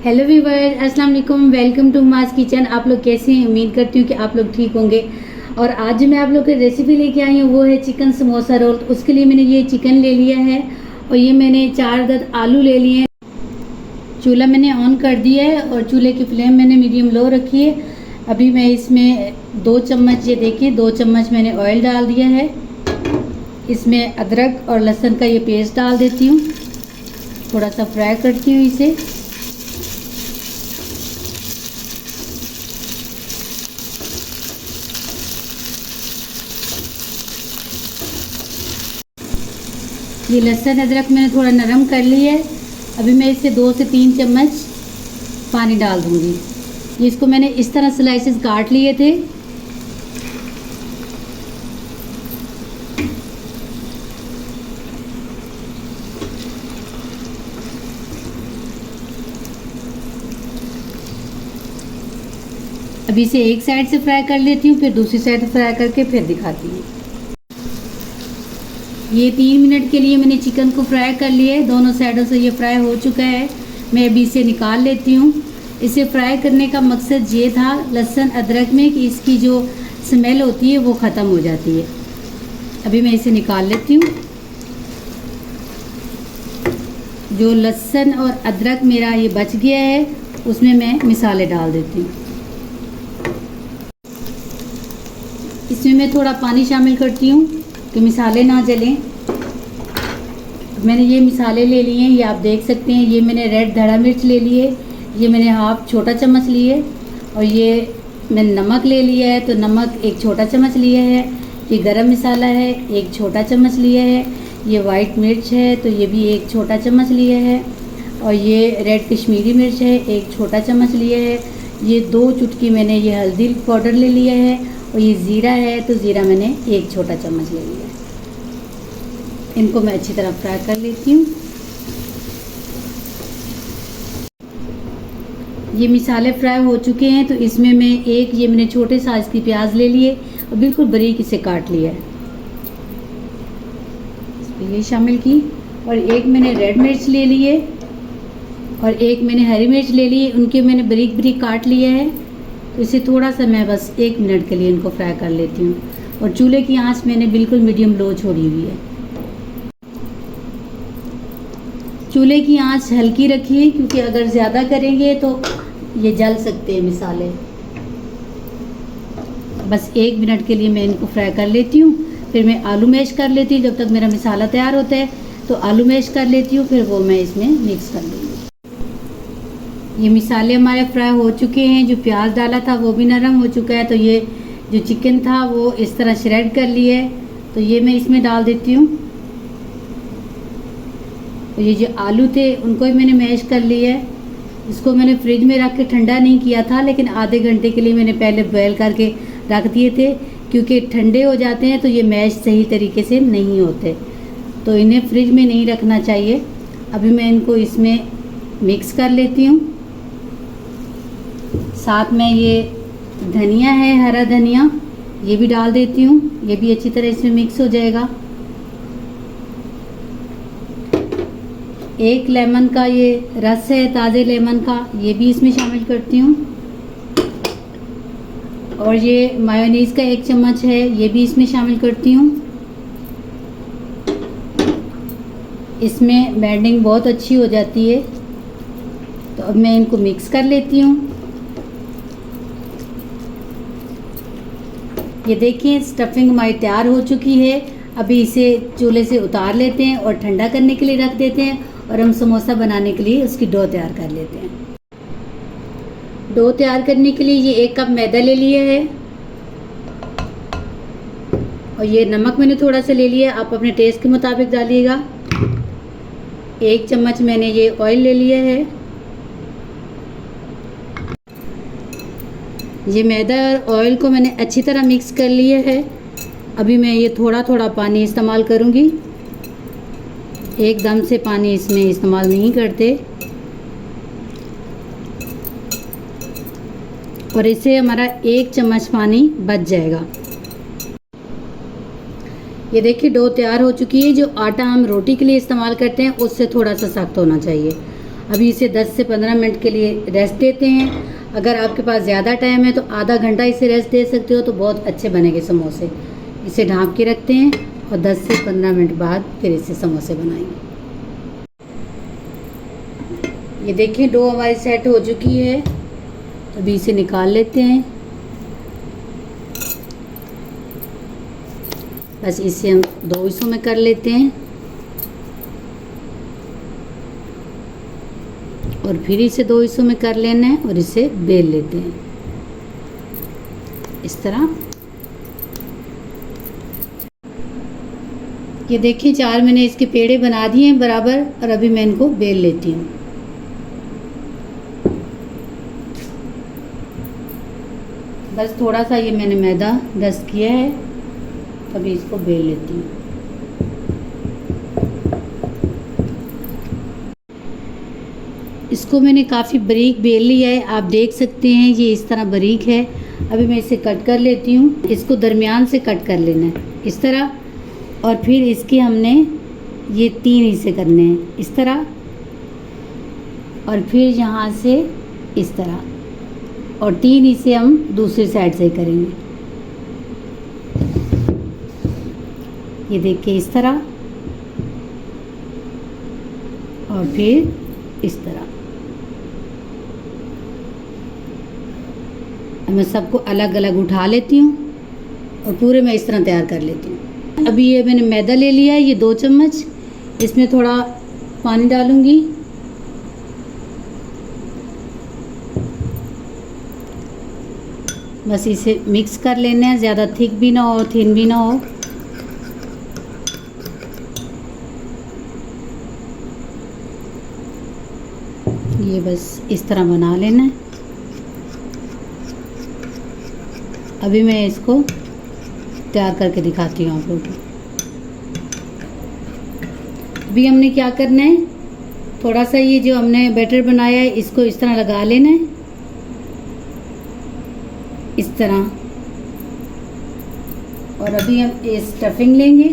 Hello viewers, अस्सलाम वालेकुम। Welcome to Mas kitchen. आप लोग कैसे हैं? उम्मीद करती हूँ कि आप लोग ठीक होंगे। और आज जो मैं आप लोग की रेसिपी लेके आई हूँ वो है चिकन समोसा रोल। तो उसके लिए मैंने ये चिकन ले लिया है और ये मैंने 4 अदद आलू ले लिए हैं। चूल्हा मैंने ऑन कर दिया है और चूल्हे की फ्लेम मैंने मीडियम लो रखी है। अभी मैं इसमें 2 चम्मच, ये देखें 2 चम्मच मैंने ऑयल डाल दिया है। इसमें अदरक और लहसुन का ये पेस्ट डाल देती हूँ। थोड़ा सा फ्राई करती हूँ इसे। ये लहसुन अदरक मैंने थोड़ा नरम कर लिया है। अभी मैं इससे 2 से 3 चम्मच पानी डाल दूँगी। ये इसको मैंने इस तरह स्लाइसेस काट लिए थे। अभी इसे एक साइड से फ्राई कर लेती हूँ, फिर दूसरी साइड फ्राई करके फिर दिखाती हूँ। ये 3 मिनट के लिए मैंने चिकन को फ्राई कर लिया है। दोनों साइडों से ये फ्राई हो चुका है। मैं अभी इसे निकाल लेती हूँ। इसे फ्राई करने का मकसद ये था लहसुन अदरक में कि इसकी जो स्मेल होती है वो ख़त्म हो जाती है। अभी मैं इसे निकाल लेती हूँ। जो लहसुन और अदरक मेरा ये बच गया है उसमें मैं मसाले डाल देती हूँ। इसमें मैं थोड़ा पानी शामिल करती हूँ कि मसाले ना जलें। मैंने ये मसाले ले लिए हैं, ये आप देख सकते हैं। ये मैंने रेड धड़ा मिर्च ले लिए, ये मैंने हाफ छोटा चम्मच लिए। और ये मैंने नमक ले लिया है, तो नमक 1 छोटा चम्मच लिया है। ये गरम मसाला है 1 छोटा चम्मच लिया है। ये वाइट मिर्च है तो ये भी 1 छोटा चम्मच लिया है। और ये रेड कश्मीरी मिर्च है 1 छोटा चम्मच लिया है। ये 2 चुटकी मैंने ये हल्दी पाउडर ले लिया है। और ये ज़ीरा है तो ज़ीरा मैंने 1 छोटा चम्मच ले लिया है। इनको मैं अच्छी तरह फ्राई कर लेती हूँ। ये मसाले फ्राई हो चुके हैं तो इसमें मैं ये मैंने छोटे साइज़ की प्याज ले लिए और बिल्कुल बारीक इसे काट लिया है। इसमें ये शामिल की। और एक मैंने रेड मिर्च ले लिए और एक मैंने हरी मिर्च ले ली। उनके मैंने बारीक बारीक काट लिया है। तो इसे थोड़ा सा मैं बस 1 मिनट के लिए इनको फ्राई कर लेती हूँ। और चूल्हे की आंच मैंने बिल्कुल मीडियम लो छोड़ी हुई है। चूल्हे की आंच हल्की रखिए क्योंकि अगर ज़्यादा करेंगे तो ये जल सकते हैं मसाले। बस 1 मिनट के लिए मैं इनको फ्राई कर लेती हूँ। फिर मैं आलू मैश कर लेती हूँ। जब तक मेरा मसाला तैयार होता है तो आलू मैश कर लेती हूँ, फिर वो मैं इसमें मिक्स कर लूँगी। ये मसाले हमारे फ्राई हो चुके हैं। जो प्याज डाला था वो भी नरम हो चुका है। तो ये जो चिकन था वो इस तरह श्रेड कर लिया है, तो ये मैं इसमें डाल देती हूँ। तो ये जो आलू थे उनको भी मैंने मैश कर लिया है। इसको मैंने फ्रिज में रख के ठंडा नहीं किया था, लेकिन आधे घंटे के लिए मैंने पहले बॉयल करके रख दिए थे क्योंकि ठंडे हो जाते हैं तो ये मैश सही तरीके से नहीं होते, तो इन्हें फ्रिज में नहीं रखना चाहिए। अभी मैं इनको इसमें मिक्स कर लेती हूँ। साथ में ये धनिया है, हरा धनिया, ये भी डाल देती हूँ। ये भी अच्छी तरह इसमें मिक्स हो जाएगा। 1 लेमन का ये रस है, ताज़े लेमन का, ये भी इसमें शामिल करती हूँ। और ये मायोनीज़ का 1 चम्मच है, ये भी इसमें शामिल करती हूँ। इसमें बैंडिंग बहुत अच्छी हो जाती है। तो अब मैं इनको मिक्स कर लेती हूँ। ये देखिए स्टफिंग हमारी तैयार हो चुकी है। अभी इसे चूल्हे से उतार लेते हैं और ठंडा करने के लिए रख देते हैं। और हम समोसा बनाने के लिए उसकी डो तैयार कर लेते हैं। डो तैयार करने के लिए ये 1 कप मैदा ले लिया है। और ये नमक मैंने थोड़ा सा ले लिया, आप अपने टेस्ट के मुताबिक डालिएगा। 1 चम्मच मैंने ये ऑयल ले लिया है। ये मैदा और ऑयल को मैंने अच्छी तरह मिक्स कर लिया है। अभी मैं ये थोड़ा थोड़ा पानी इस्तेमाल करूँगी, एकदम से पानी इसमें इस्तेमाल नहीं करते। और इससे हमारा 1 चम्मच पानी बच जाएगा। ये देखिए डो तैयार हो चुकी है। जो आटा हम रोटी के लिए इस्तेमाल करते हैं उससे थोड़ा सा सख्त होना चाहिए। अभी इसे 10 से 15 मिनट के लिए रेस्ट देते हैं। अगर आपके पास ज़्यादा टाइम है तो आधा घंटा इसे रेस्ट दे सकते हो, तो बहुत अच्छे बनेंगे समोसे। इसे ढाँप के रखते हैं और 10 से 15 मिनट बाद फिर इसे समोसे बनाएंगे। ये देखिए डो हमारी सेट हो चुकी है, अभी इसे निकाल लेते हैं। बस इसे हम 2 हिस्सों में कर लेते हैं और फिर इसे 2 हिस्सों में कर लेना है और इसे बेल लेते हैं इस तरह। ये देखिए 4 मैंने इसके पेड़े बना दिए हैं बराबर, और अभी मैं इनको बेल लेती हूँ। बस थोड़ा सा ये मैंने मैदा डस्ट किया है, अभी इसको बेल लेती हूँ। इसको मैंने काफ़ी बारीक बेल लिया है, आप देख सकते हैं ये इस तरह बारीक है। अभी मैं इसे कट कर लेती हूँ। इसको दरमियान से कट कर लेना है इस तरह, और फिर इसके हमने ये 3 हिस्से करने हैं इस तरह, और फिर यहाँ से इस तरह, और 3 हिस्से हम दूसरी साइड से करेंगे। ये देखिए इस तरह, और फिर इस तरह। मैं सबको अलग अलग उठा लेती हूँ और पूरे मैं इस तरह तैयार कर लेती हूँ। अभी ये मैंने मैदा ले लिया है, ये 2 चम्मच, इसमें थोड़ा पानी डालूंगी। बस इसे मिक्स कर लेना है, ज़्यादा थिक भी ना हो थिन भी ना हो। ये बस इस तरह बना लेना है। अभी मैं इसको तैयार करके दिखाती हूँ आप लोगों को। अभी हमने क्या करना है, थोड़ा सा ये जो हमने बैटर बनाया है इसको इस तरह लगा लेना है इस तरह, और अभी हम ये स्टफिंग लेंगे,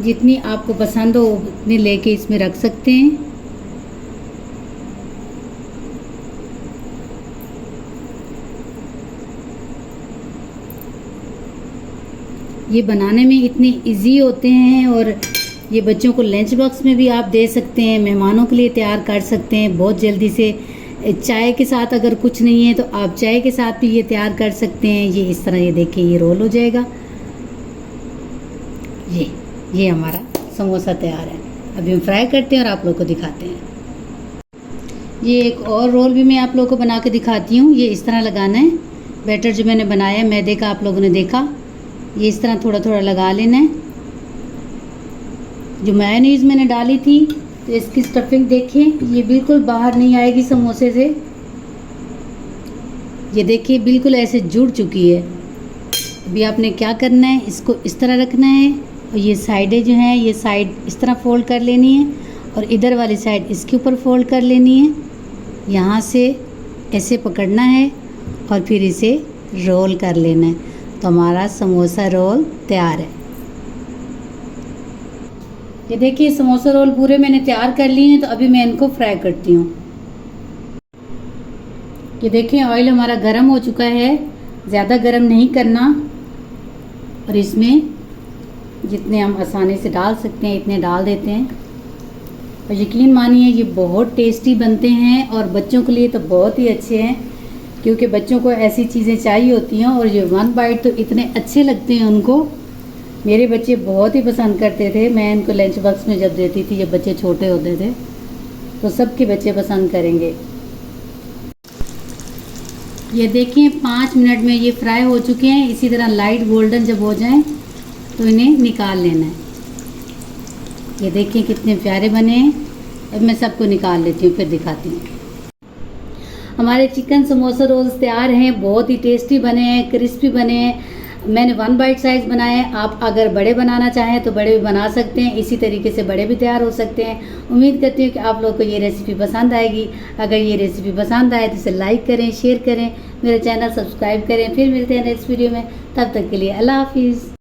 जितनी आपको पसंद हो उतनी लेके इसमें रख सकते हैं। ये बनाने में इतने इजी होते हैं, और ये बच्चों को लंच बॉक्स में भी आप दे सकते हैं, मेहमानों के लिए तैयार कर सकते हैं बहुत जल्दी से। चाय के साथ अगर कुछ नहीं है तो आप चाय के साथ भी ये तैयार कर सकते हैं। ये इस तरह, ये देखिए ये रोल हो जाएगा। ये हमारा समोसा तैयार है। अभी हम फ्राई करते हैं और आप लोग को दिखाते हैं। ये एक और रोल भी मैं आप लोगों को बना के दिखाती हूँ। ये इस तरह लगाना है, बैटर जो मैंने बनाया है मैदे का, आप लोगों ने देखा, ये इस तरह थोड़ा थोड़ा लगा लेना है। जो मेयोनीज मैंने डाली थी तो इसकी स्टफिंग देखिए, ये बिल्कुल बाहर नहीं आएगी समोसे से। ये देखिए बिल्कुल ऐसे जुड़ चुकी है। अभी आपने क्या करना है, इसको इस तरह रखना है, और ये साइडें जो हैं ये साइड इस तरह फोल्ड कर लेनी है, और इधर वाली साइड इसके ऊपर फोल्ड कर लेनी है। यहाँ से ऐसे पकड़ना है और फिर इसे रोल कर लेना है, तो हमारा समोसा रोल तैयार है। ये देखिए समोसा रोल पूरे मैंने तैयार कर लिए हैं, तो अभी मैं इनको फ्राई करती हूँ। ये देखिए ऑयल हमारा गर्म हो चुका है, ज़्यादा गर्म नहीं करना, और इसमें जितने हम आसानी से डाल सकते हैं इतने डाल देते हैं। और यकीन मानिए ये बहुत टेस्टी बनते हैं, और बच्चों के लिए तो बहुत ही अच्छे हैं, क्योंकि बच्चों को ऐसी चीज़ें चाहिए होती हैं। और ये 1 बाइट तो इतने अच्छे लगते हैं उनको, मेरे बच्चे बहुत ही पसंद करते थे। मैं इनको लंच बॉक्स में जब देती थी, जब बच्चे छोटे होते थे, तो सबके बच्चे पसंद करेंगे। ये देखिए 5 मिनट में ये फ्राई हो चुके हैं। इसी तरह लाइट गोल्डन जब हो जाएं तो इन्हें निकाल लेना है। ये देखिए कितने प्यारे बने हैं। अब मैं सबको निकाल लेती हूँ, फिर दिखाती हूँ। हमारे चिकन समोसा रोल्स तैयार हैं, बहुत ही टेस्टी बने हैं, क्रिस्पी बने हैं। मैंने 1 बाइट साइज़ बनाया है, आप अगर बड़े बनाना चाहें तो बड़े भी बना सकते हैं। इसी तरीके से बड़े भी तैयार हो सकते हैं। उम्मीद करती हूँ कि आप लोग को ये रेसिपी पसंद आएगी। अगर ये रेसिपी पसंद आए तो इसे लाइक करें, शेयर करें, मेरा चैनल सब्सक्राइब करें। फिर मिलते हैं नेक्स्ट वीडियो में, तब तक के लिए अल्लाह हाफिज़।